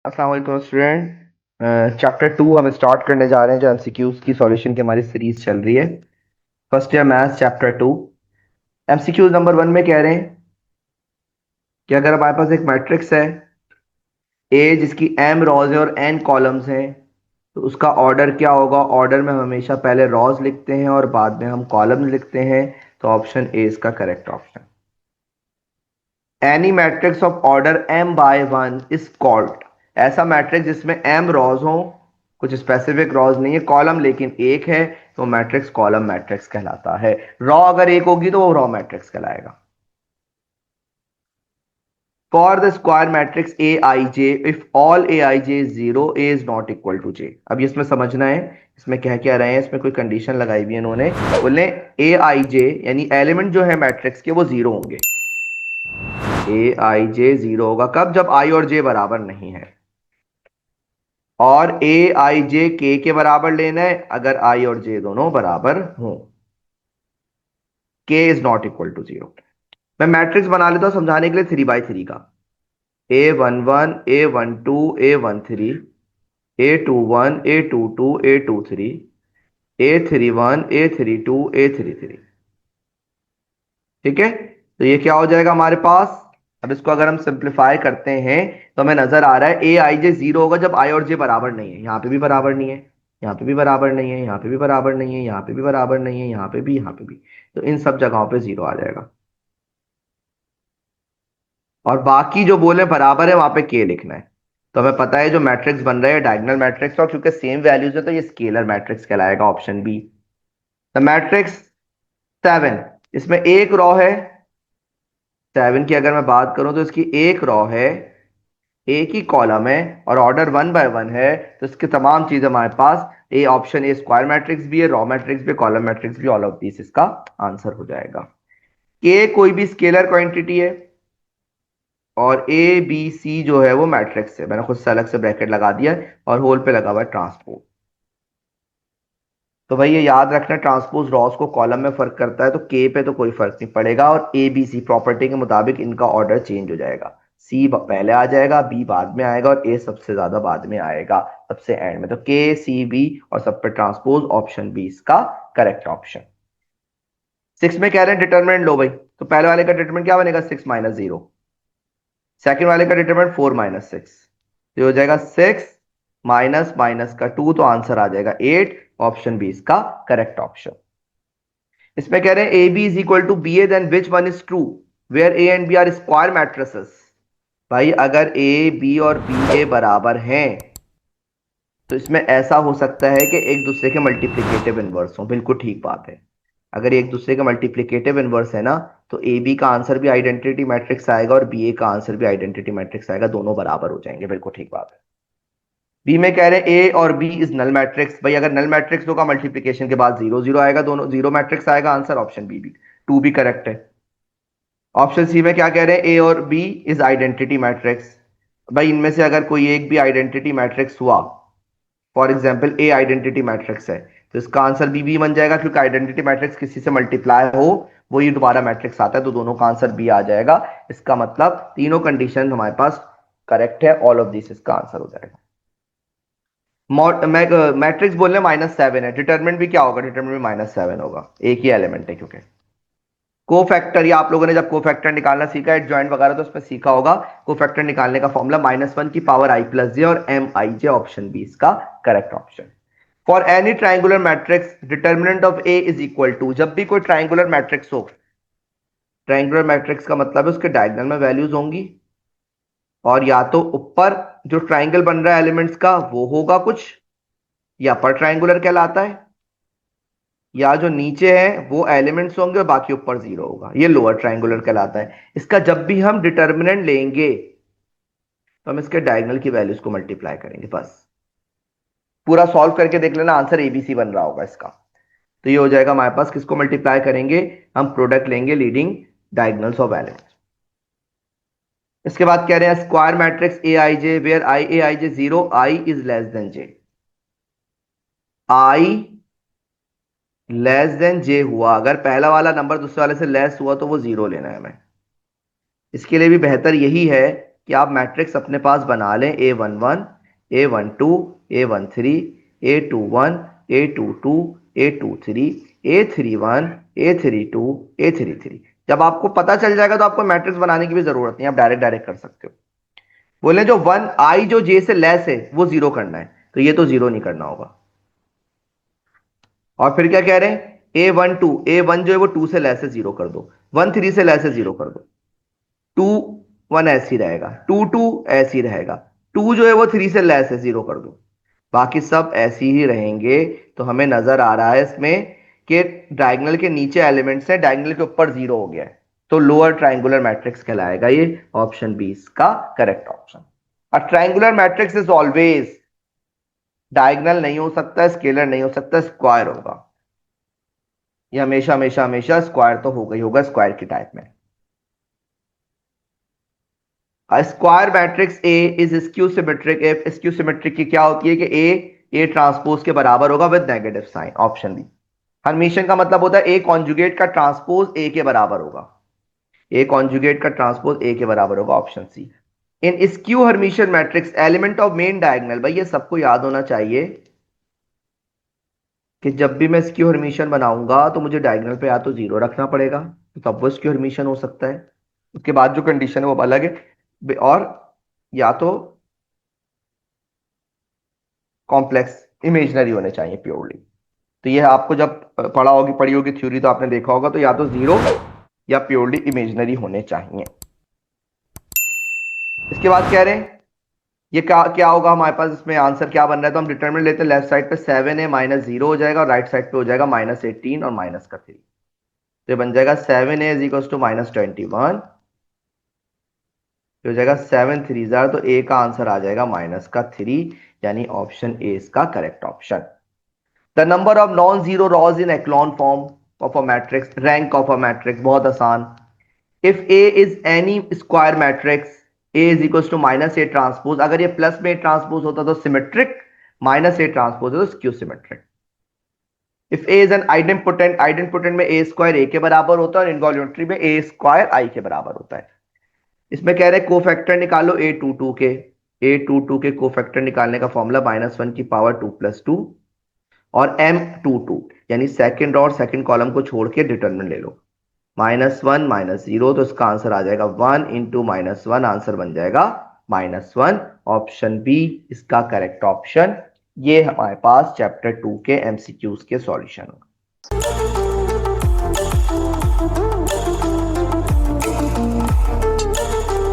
अस्सलाम वालेकुम student. Chapter 2 हम स्टार्ट करने जा रहे हैं, जो एमसीक्यूज की सॉल्यूशन की हमारी सीरीज चल रही है। First year maths chapter 2। MCQs number 1 में कह रहे हैं कि अगर हमारे पास एक मैट्रिक्स है ए जिसकी एम रॉज है और एन कॉलम्स हैं, तो उसका ऑर्डर क्या होगा। ऑर्डर में हम हमेशा पहले रॉज लिखते हैं और बाद में हम कॉलम्स लिखते हैं, तो ऑप्शन ए इसका correct option. Any matrix of order m by 1 is called. ऐसा मैट्रिक्स जिसमें m रॉज हो, कुछ स्पेसिफिक रॉज नहीं है, कॉलम लेकिन एक है, तो मैट्रिक्स कॉलम मैट्रिक्स कहलाता है। रॉ अगर एक होगी तो वो रॉ मैट्रिक्स कहलाएगा। For the square matrix A I J, if all A I J is zero, A is not equal to J. अब इसमें समझना है इसमें क्या क्या रहे हैं। इसमें कोई कंडीशन लगाई हुई है इन्होंने, बोले ए आई जे यानी एलिमेंट जो है मैट्रिक्स के वो जीरो होंगे। ए आई जे जीरो होगा कब, जब आई और जे बराबर नहीं है। और ए आई जे के बराबर लेना है अगर आई और जे दोनों बराबर हों। K is not equal to zero. मैं मैट्रिक्स बना लेता हूं समझाने के लिए 3 by 3 का। A11 A12 A13 A21 A22 A23 A31 A32 A33। ठीक है, तो ये क्या हो जाएगा हमारे पास। अब इसको अगर हम सिंप्लीफाई करते हैं तो हमें नजर आ रहा है ए आई जे जीरो होगा जब आई और जे बराबर नहीं है। यहाँ पे भी बराबर नहीं है, यहाँ पे भी बराबर नहीं है, यहाँ पे भी बराबर नहीं है, यहाँ पे भी बराबर नहीं है, यहाँ पे भी, यहाँ पे भी। तो इन सब जगहों पे जीरो आ जाएगा। और बाकी जो बोले बराबर है वहां पे के लिखना है। तो हमें पता है जो मैट्रिक्स बन रहा है डायगोनल मैट्रिक्स, और क्योंकि सेम वैल्यूज है तो ये स्केलर मैट्रिक्स कहलाएगा, ऑप्शन बी। द मैट्रिक्स 7, इसमें एक रॉ है। 7 की अगर मैं बात करूं तो इसकी एक रॉ है, एक ही कॉलम है, और ऑर्डर 1 by 1 है। तो इसके तमाम चीज हमारे पास ए, ऑप्शन ए स्क्वायर मैट्रिक्स भी है, रॉ मैट्रिक्स भी, कॉलम मैट्रिक्स भी, ऑल ऑफ दिस इसका आंसर हो जाएगा। के कोई भी स्केलर क्वांटिटी है और ए बी सी जो है वो मैट्रिक्स है। मैंने खुद से अलग से ब्रैकेट लगा दिया है और होल पे लगा हुआ है ट्रांसपोज। तो भाई ये याद रखना, ट्रांसपोज रॉस को कॉलम में फर्क करता है, तो के पे तो कोई फर्क नहीं पड़ेगा। और ए बी सी प्रॉपर्टी के मुताबिक इनका ऑर्डर चेंज हो जाएगा। सी पहले आ जाएगा, बी बाद में आएगा, और ए सबसे ज्यादा बाद में आएगा, सबसे एंड में। तो के सी बी और सब पे ट्रांसपोज, ऑप्शन बी इसका करेक्ट ऑप्शन। 6 में कह रहे हैं डिटरमिनेंट लो भाई, तो पहले वाले का डिटरमिनेंट क्या बनेगा, 6 - 0। सेकंड वाले का डिटरमिनेंट 4 - 6, तो हो जाएगा 6 माइनस माइनस का 2, तो आंसर आ जाएगा 8। ऑप्शन बी इसका करेक्ट ऑप्शन। इसमें कह रहे हैं A B is equal to B A, then which one is true where A and B are square matrices. भाई अगर ए बी और बी ए बराबर हैं तो इसमें ऐसा हो सकता है कि एक दूसरे के मल्टीप्लिकेटिव इनवर्स हो। बिल्कुल ठीक बात है। अगर एक दूसरे का मल्टीप्लिकेटिव इनवर्स है ना, तो ए बी का आंसर भी आइडेंटिटी मैट्रिक्स आएगा और बी ए का आंसर भी आइडेंटिटी मैट्रिक्स आएगा, दोनों बराबर हो जाएंगे। बिल्कुल ठीक बात है। बी में कह रहे हैं ए और बी इज नल मैट्रिक्स। भाई अगर नल मैट्रिक्स होगा मल्टीप्लिकेशन के बाद जीरो जीरो आएगा, दोनों जीरो मैट्रिक्स आएगा, आंसर ऑप्शन बी भी। टू भी करेक्ट है। ऑप्शन सी में क्या कह रहे हैं, ए और बी इज आइडेंटिटी मैट्रिक्स। भाई इनमें से अगर कोई एक भी आइडेंटिटी मैट्रिक्स हुआ, for example A identity matrix है, तो इसका आंसर बी भी बन जाएगा, क्योंकि आइडेंटिटी मैट्रिक्स किसी से मल्टीप्लाई हो वो ही दोबारा मैट्रिक्स आता है, तो दोनों का आंसर बी आ जाएगा। इसका मतलब तीनों कंडीशन हमारे पास करेक्ट है, ऑल ऑफ दिस इसका आंसर हो जाएगा। मैट्रिक्स बोलने -7 है, डिटरमिनेंट भी क्या होगा, डिटरमिनेंट भी -7 होगा, एक ही एलिमेंट है। क्योंकि कोफैक्टर, या आप लोगों ने जब कोफैक्टर निकालना सीखा है ज्वाइंट वगैरह तो उसमें सीखा होगा, कोफैक्टर निकालने का फॉर्मूला -1 की पावर i प्लस जे और M I J, option B इसका correct option. For any triangular matrix determinant of A is equal to, जब भी कोई ट्राइंगुलर मैट्रिक्स हो, ट्राइंगुलर मैट्रिक्स का मतलब है उसके डायगोनल में वैल्यूज होंगी, और या तो ऊपर जो ट्राइंगल बन रहा है एलिमेंट्स का वो होगा कुछ, या अपर ट्राइंगुलर कहलाता है, या जो नीचे है वो एलिमेंट्स होंगे और बाकी ऊपर जीरो होगा, ये लोअर ट्राइंगुलर कहलाता है। इसका जब भी हम डिटर्मिनेंट लेंगे तो हम इसके डायगोनल की वैल्यूज को मल्टीप्लाई करेंगे बस। पूरा सॉल्व करके देख लेना, आंसर एबीसी बन रहा होगा इसका। तो ये हो जाएगा हमारे पास, किसको मल्टीप्लाई करेंगे, हम प्रोडक्ट लेंगे लीडिंग डायगोनल्स ऑफ एलिमेंट्स। इसके बाद कह रहे हैं square matrix A I J where I A I J zero, I is less than J. I less than J हुआ, अगर पहला वाला नंबर दूसरे वाले से लेस हुआ तो वो जीरो लेना है हमें। इसके लिए भी बेहतर यही है कि आप मैट्रिक्स अपने पास बना लें A11, A12, A13, A21, A22, A23, A31, A32, A33। जब आपको पता चल जाएगा तो आपको मैट्रिक्स बनाने की भी जरूरत नहीं, आप डायरेक्ट डायरेक्ट कर सकते हो। बोले जो वन आई जो जे से लेस है वो जीरो करना है, तो ये तो जीरो नहीं करना होगा। और फिर क्या कह रहे हैं, A12, A1 जो है वो 2 से लेस है, जीरो कर दो। 1 3 से लेस है, जीरो कर दो। 2 1 ऐसे ही रहेगा, 2 2 ऐसे ही रहेगा। 2 जो है वो 3 से लेस है, जीरो कर दो। बाकी सब ऐसे ही रहेंगे। तो हमें नजर आ रहा है इसमें कि डायगोनल के नीचे एलिमेंट्स है, डायगोनल के ऊपर जीरो हो गया है, तो लोअर ट्रायंगुलर मैट्रिक्स कहलाएगा ये। ऑप्शन बी इसका correct option. A triangular matrix is always diagonal नहीं हो सकता, स्केलर नहीं हो सकता, स्क्वायर होगा। ये हमेशा हमेशा हमेशा स्क्वायर तो होगा ही होगा, स्क्वायर की टाइप में। Square matrix A is skew symmetric if skew symmetric की क्या होती है कि ए ट्रांसपोज के बराबर होगा with negative sign. Option B. Hermitian का मतलब होता है ए कॉन्जुगेट का ट्रांसपोज ए के बराबर होगा। ए कॉन्जुगेट का ट्रांसपोज ए के बराबर होगा। Option C. In skew Hermitian matrix element of main diagonal, भाई ये सबको याद होना चाहिए कि जब भी मैं स्क्यू हर्मिशियन बनाऊंगा तो मुझे डायगोनल पे या तो जीरो रखना पड़ेगा, तो तब वो स्क्यू हर्मिशियन हो सकता है। उसके बाद जो कंडीशन है वो अलग है। और या तो कॉम्प्लेक्स इमेजनरी होने चाहिए प्योरली। तो ये आपको जब पढ़ी होगी थ्योरी तो आपने देखा होगा, तो या तो जीरो या प्योरली इमेजनरी होने चाहिए। इसके बाद कह रहे हैं ये क्या क्या होगा हमारे पास, इसमें आंसर क्या बन रहा है, तो हम डिटरमिनेंट लेते हैं। लेफ्ट साइड पे 7 है माइनस जीरो हो जाएगा, और राइट साइड पे हो जाएगा -18 और माइनस का 3। तो ये बन जाएगा 7a इज इक्वल टू -21। हो जाएगा 7 3 जार, तो ए का आंसर आ जाएगा -3, यानी ऑप्शन ए इसका correct option. The number of non zero rows in echelon form of a matrix, rank of a matrix, बहुत आसान। If A is any square matrix, A is equal to -a transpose, अगर ये plus में transpose होता तो symmetric, -a transpose है तो skew symmetric. If A is an idempotent, idempotent में ए स्क्वायर ए के बराबर होता है, और इनवॉल्यूंटरी में ए स्क्वायर आई के बराबर होता है। इसमें कह रहे हैं कोफैक्टर निकालो A22 के। A22 के कोफैक्टर निकालने का फॉर्मूला -1 की पावर 2+2 और M22, यानी सेकंड और सेकंड कॉलम को छोड़ के डिटरमिनेंट ले लो। -1 -0, तो इसका आंसर आ जाएगा 1 इंटू -1, आंसर बन जाएगा -1। ऑप्शन बी इसका करेक्ट ऑप्शन। ये हमारे पास चैप्टर 2 के MCQs के सॉल्यूशन।